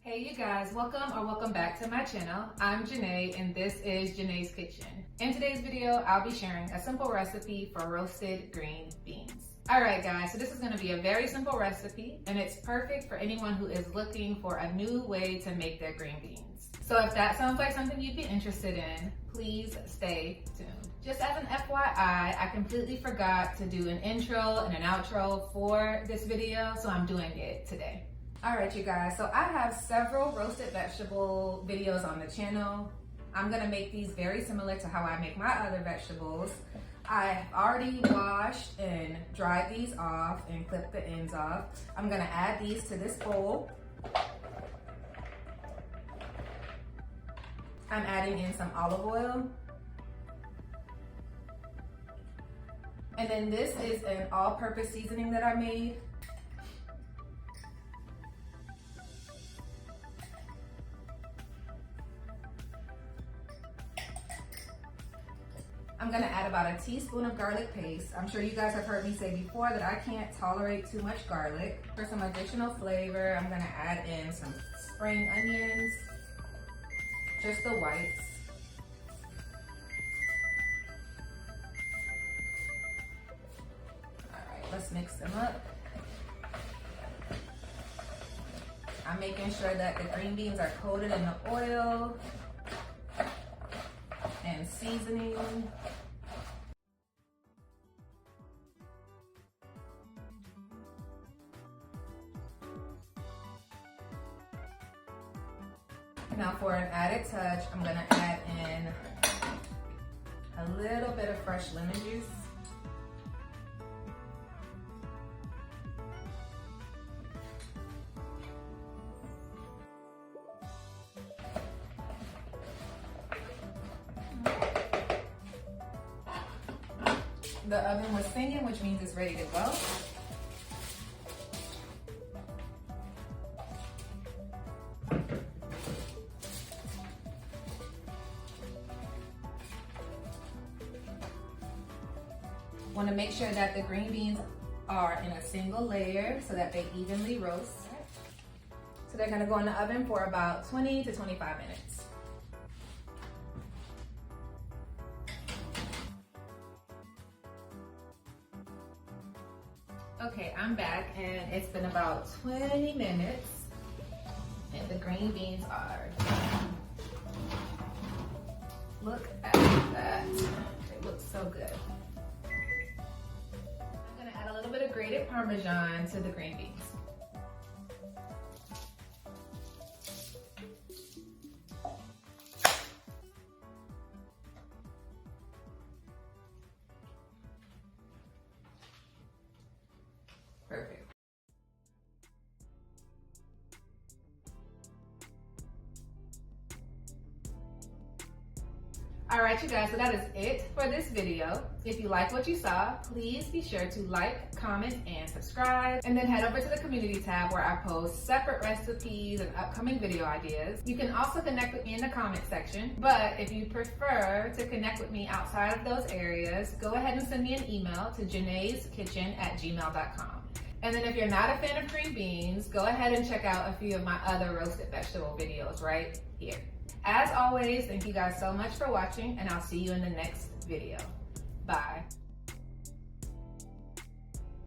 Hey you guys, welcome back to my channel. I'm Janae and this is Janae's Kitchen. In today's video, I'll be sharing a simple recipe for roasted green beans. Alright guys, so this is going to be a very simple recipe and it's perfect for anyone who is looking for a new way to make their green beans. So if that sounds like something you'd be interested in, please stay tuned. Just as an FYI, I completely forgot to do an intro and an outro for this video, so I'm doing it today. All right, you guys, so I have several roasted vegetable videos on the channel. I'm gonna make these very similar to how I make my other vegetables. I've already washed and dried these off and clipped the ends off. I'm gonna add these to this bowl. I'm adding in some olive oil. And then this is an all-purpose seasoning that I made. I'm gonna add about a teaspoon of garlic paste. I'm sure you guys have heard me say before that I can't tolerate too much garlic. For some additional flavor, I'm gonna add in some spring onions, just the whites. All right, let's mix them up. I'm making sure that the green beans are coated in the oil and seasoning. Now for an added touch, I'm gonna add in a little bit of fresh lemon juice. The oven was singing, which means it's ready to go. Want to make sure that the green beans are in a single layer so that they evenly roast. So they're going to go in the oven for about 20 to 25 minutes. Okay, I'm back and it's been about 20 minutes and the green beans are done. Look at that. They look so good. I'm gonna add a little bit of grated Parmesan to the green beans. Perfect. All right, you guys, so that is it for this video. If you like what you saw, please be sure to like, comment, and subscribe. And then head over to the community tab where I post separate recipes and upcoming video ideas. You can also connect with me in the comment section. But if you prefer to connect with me outside of those areas, go ahead and send me an email to janaiskitchen@gmail.com. And then if you're not a fan of green beans, go ahead and check out a few of my other roasted vegetable videos right here. As always, thank you guys so much for watching and I'll see you in the next video. Bye.